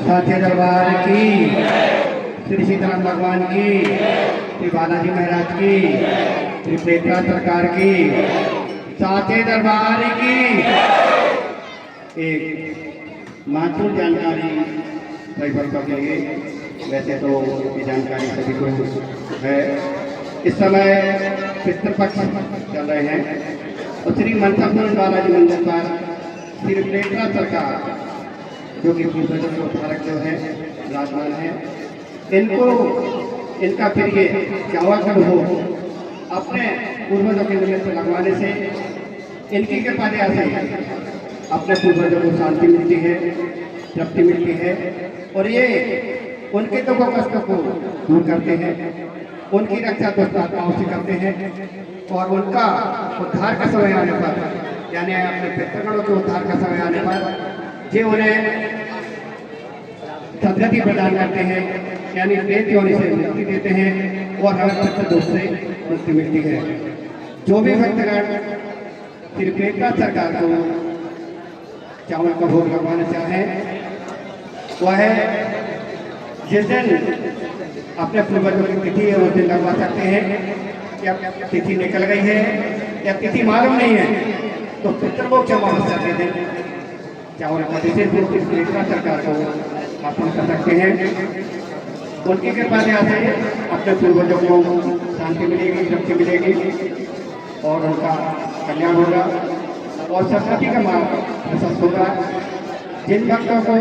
साचे दरबार की, श्री सीताराम भगवान की, श्री बालाजी महाराज की, श्री पेटरा सरकार की, साचे दरबार की। एक महत्वपूर्ण जानकारी सभी भक्तों के लिए, वैसे तो ये जानकारी सभी को है। इस समय पितृपक्ष चल रहे हैं और श्री मनसापुर बालाजी मंदिर पर श्री पेटरा सरकार जो कि पूर्वजों के उद्धारक जो है विराजमान है, इनको इनका फिर ये चावा कब हो अपने पूर्वजों के निमित्त लगवाने से इनकी कृपा दया से अपने पूर्वजों को शांति मिलती है, तृप्ति मिलती है और ये उनके दुख कष्टों को दूर करते हैं, उनकी रक्षा दुष्ट आत्माओं से करते हैं और उनका उद्धार का समय आने पर, यानी अपने पितृगणों के उद्धार का समय आने पर ये उन्हें सदगति प्रदान करते हैं, यानी प्रेत योनि से मुक्ति देते हैं और हमें पितृ दोष से मुक्ति मिलती है। जो भी भक्तगण श्री पेटरा सरकार को चावल का भोग लगवाना चाहें, वह जिस दिन अपने पूर्वजों की तिथि है उस दिन लगवा सकते हैं। या तिथि निकल गई है या तिथि मालूम नहीं है तो पितृभोग अमावस्या के दिन चावल का विशेष रूप से पेटरा सरकार को अर्पण कर सकते हैं। उनकी कृपा से अपने पूर्वजों को शांति मिलेगी, तृप्ति मिलेगी और उनका कल्याण होगा और सरस्वती का मार्ग प्रशस्त होगा। जिन भक्तों को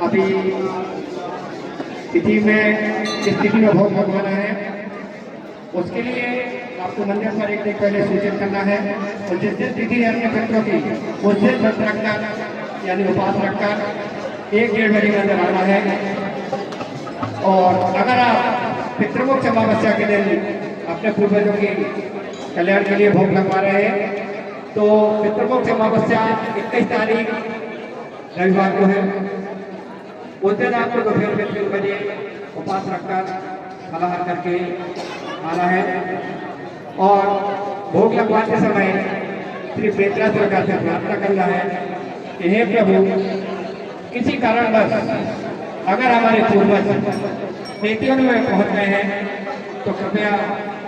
अभी तिथि में इस तिथि में भोग लगवाना है, उसके लिए आपको मंदिर पर एक दिन पहले सूचित करना है और जिस दिन तिथि है अपने भक्तों की उस दिन व्रत रखकर यानी उपवास रखकर 1-1.5 बजे अंदर आना है। और अगर आप पितृमोक्ष अमावस्या के दिन अपने पूर्वजों की कल्याण के लिए भोग लगवा रहे हैं तो पितृमोक्ष अमावस्या 21 तारीख रविवार को है। उस दिन आपको दोपहर में 3 बजे उपवास रखकर फलाहार करके आना है और भोग लगवाते समय श्री पेटरा सरकार से प्रार्थना करना है कि हे प्रभु, किसी कारणवश अगर हमारे पूर्वज प्रेतियों में पहुंच गए हैं तो कृपया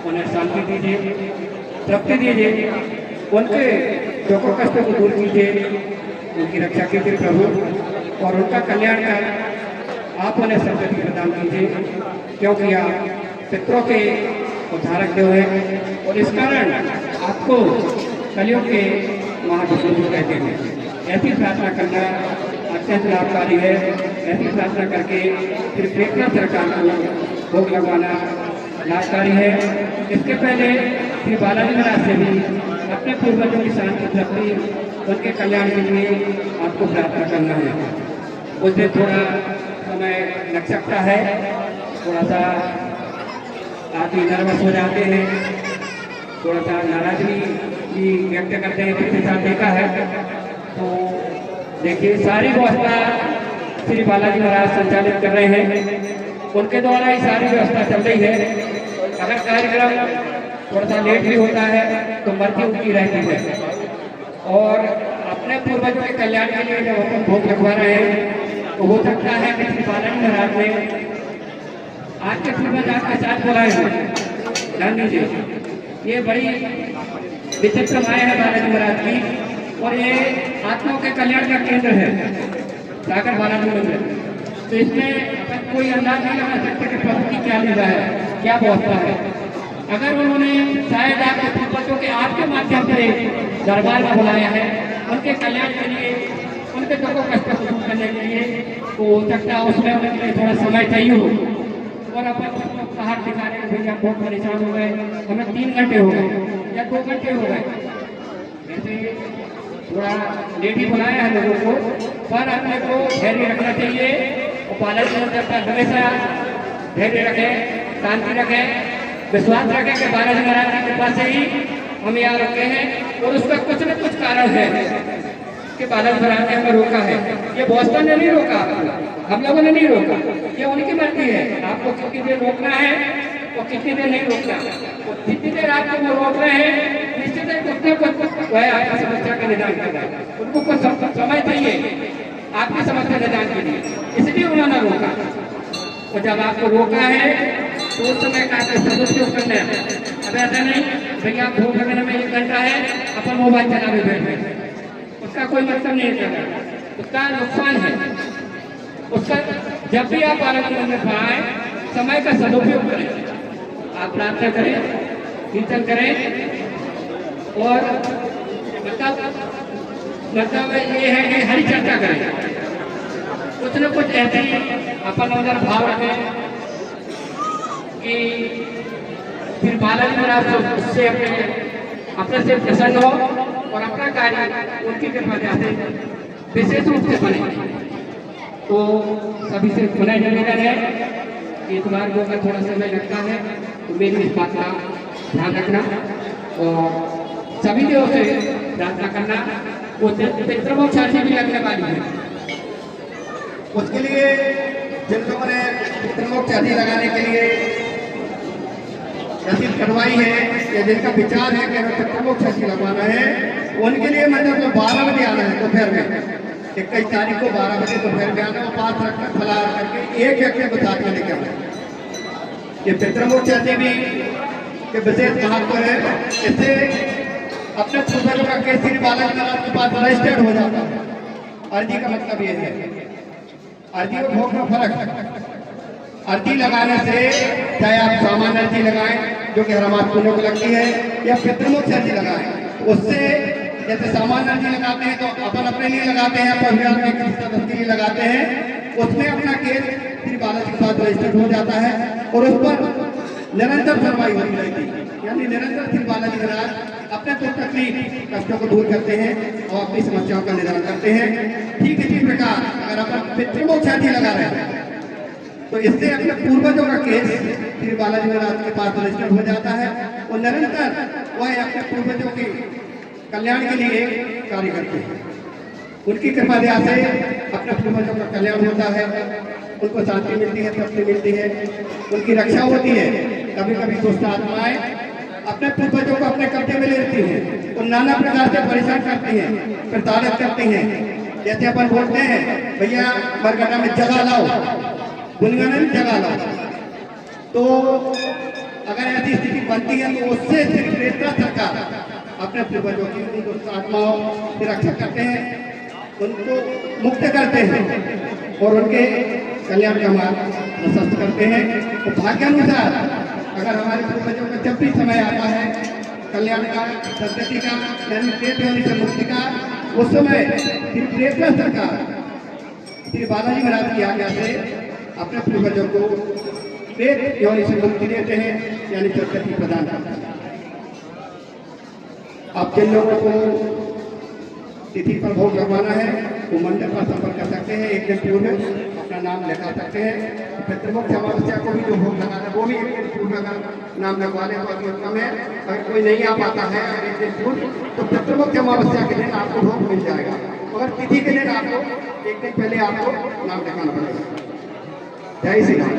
उन्हें शांति दीजिए, तृप्ति दीजिए, उनके दुख कष्टों को दूर कीजिए, उनकी रक्षा कीजिए प्रभु और उनका कल्याण कर आप उन्हें सदगति प्रदान कीजिए, क्योंकि आप पितरों के उद्धारक देव हैं और इस कारण आपको कलियुग के महाविष्णु कहते हैं। ऐसी प्रार्थना करना अत्यंत लाभकारी है। ऐसी प्रार्थना करके फिर पेटरा सरकार को भोग लगवाना लाभकारी है। इसके पहले श्री बालाजी महाराज से भी अपने पूर्वजों की शांति, तृप्ति, उनके कल्याण के लिए आपको प्रार्थना करना है। उस दिन थोड़ा समय लग सकता है, थोड़ा सा आदमी नर्वस हो जाते हैं, थोड़ा सा नाराजगी भी व्यक्त करते हैं, पिछले साल देखा है। तो देखिए सारी व्यवस्था श्री बालाजी महाराज संचालित कर रहे हैं, उनके द्वारा ही सारी व्यवस्था चल रही है। अगर कार्यक्रम थोड़ा सा लेट भी होता है तो मर्जी उनकी रहती है और अपने पूर्वजों के कल्याण के लिए जब अपन भोग लगवा रहे हैं तो हो सकता है कि श्री बालाजी महाराज ने आज के पूर्वज आपके साथ बुलाए हैं। जान लीजिए ये बड़ी विचित्र माया है बालाजी महाराज की और ये आत्माओं के कल्याण का केंद्र है सागर बालाजी मंदिर। तो इसमें कोई अंदाज नहीं लगा सकते कि प्रभु की क्या लीला है, क्या व्यवस्था है। अगर उन्होंने शायद आपके पूर्वजों के आपके माध्यम से दरबार में बुलाया है उनके कल्याण के लिए, उनके दुखों कष्ट को दूर करने के लिए, तो हो सकता है उसमें उनके लिए थोड़ा समय चाहिए हो और अपन बाहर दिखाने में भैया बहुत परेशान हो गए, हमें 3 घंटे हो गए या 2 घंटे हो गए, ऐसे थोड़ा लेट ही बुलाया है लोगों को। पर अपने को धैर्य रखना चाहिए और बालाजी मंदिर पर हमेशा धैर्य रखें, शांति रखें, विश्वास रखें कि बालाजी महाराज की कृपा से ही हम यहाँ रुके हैं और उसका कुछ न कुछ कारण है कि बालाजी महाराज ने हमें रोका है। ये व्यवस्था ने नहीं रोका, हम लोगों ने नहीं रोका, ये उनकी मर्जी है। आपको कितनी देर रोकना है और कितनी देर नहीं रोकना, तो जितनी देर आपको वो रोक रहे हैं निश्चित है उतने को वह आपकी समस्या का निदान कर रहा है। उनको कुछ समय चाहिए आपकी समस्या निदान के लिए, इसलिए उन्होंने रोका। और जब आपको रोका है तो उस समय का सदुपयोग करना है। अब ऐसा नहीं भैया आप भोग लगाने में 1 घंटा है अपन मोबाइल चलाने बैठ गए, उसका कोई मतलब नहीं कर रहा, उसका नुकसान है। उसका जब भी आप आरंभ मंदिर पर आए समय का सदुपयोग करें, आप प्रार्थना करें, कीर्तन करें और मतलब ये है कि हरी चर्चा करें, कुछ न कुछ ऐसे अपन अंदर भाव रखें कि फिर बालाजी महाराज उससे अपने से प्रसन्न हो और अपना कार्य उनकी कृपा से विशेष रूप से बने। तो सभी से पुनः निवेदन है कि तुम्हारे लोगों का थोड़ा समय लगता है तो मेरी इस बात का ध्यान रखना और सभी देवों से प्रार्थना करना। वो पितृमोक्ष भी लगने वाली है, उसके लिए जिन लोगों ने पितृमोक्ष लगाने के लिए रसीद कटवाई है या जिनका विचार है कि हमें पितृमोक्ष लगवाना है, उनके लिए मतलब तो 12 बजे आना है दोपहर में, 21 तारीख को 12 बजे दोपहर में आना, उपास रखकर फलाहार करके एक व्यक्ति को साथ में लेकर आना। ये पितृमोक्ष भी के विशेष महत्व है। इससे अपने पूर्वजों का केस श्री बालाजी महाराज के पास रजिस्टर्ड हो जाता है। अर्जी का मतलब ये है, अर्जी और भोग में फर्क। अर्जी लगाने से चाहे आप सामान्य अर्जी लगाएं जो कि हर पुण्यों को लगती है, या पितृमोक्ष अर्जी लगाएं, उससे जैसे सामान्य अर्जी लगाते हैं तो अपन अपने लिए लगाते हैं, परिवार में किसी सदस्य के लिए लगाते हैं, उसमें अपना केस श्री बालाजी के साथ रजिस्टर्ड हो जाता है और उस पर निरंतर सुनवाई होती रहती है। यानी निरंतर श्री बालाजी महाराज अपने दुख तकलीफ कष्टों को दूर करते हैं और अपनी समस्याओं का निदान करते हैं। ठीक इसी प्रकार अगर अपन पितृमोक्ष अर्जी लगा रहे हैं तो इससे अपने पूर्वजों का केस श्री बालाजी महाराज के पास रजिस्टर्ड हो जाता है और निरंतर वह अपने पूर्वजों के कल्याण के लिए कार्य करते हैं। उनकी कृपा दया से अपने पूर्वजों का कल्याण होता है, उनको शांति मिलती है, तृप्ति मिलती है, उनकी रक्षा होती है। कभी कभी दुष्ट आत्माएं अपने पूर्वजों को अपने कब्जे में लेती हैं और नाना प्रकार से परेशान करती हैं, प्रताड़ित करती हैं। जैसे अपन बोलते हैं भैया मरकटा में जगह लाओ, गुनगाने में जगह लाओ, तो अगर ऐसी स्थिति बनती है तो उससे प्रेरणा सरकार अपने पूर्वजों की उन दुष्ट आत्माओं की रक्षा करते हैं, उनको मुक्त करते हैं और उनके कल्याण का मार्ग प्रशस्त करते हैं। तो भाग्यानुसार अगर हमारे पूर्वजों का जब भी समय आता है कल्याण का, सदगति का, यानी प्रेत योनि से मुक्ति का, उस समय फिर प्रेरणा सरकार श्री बालाजी महाराज की आज्ञा से अपने पूर्वजों को प्रेत योनि से मुक्ति देते हैं, यानी सदगति प्रदान करते हैं। आप जिन लोगों को तिथि पर भोग लगवाना है वो मंदिर पर संपर्क कर सकते हैं, एक दिन पूर्व अपना नाम लिखा सकते हैं। पितृमोक्ष अमावस्या को भी जो भोग लगाना है वो भी एक दिन पूर्व अगर नाम लगवा ले तो उत्तम है। अगर कोई नहीं आ पाता है अगर एक दिन पूर्व तो पितृमोक्ष अमावस्या के दिन आपको भोग मिल जाएगा, मगर तिथि के दिन आपको एक दिन पहले आपको नाम लिखाना पड़ेगा। जय श्री राम।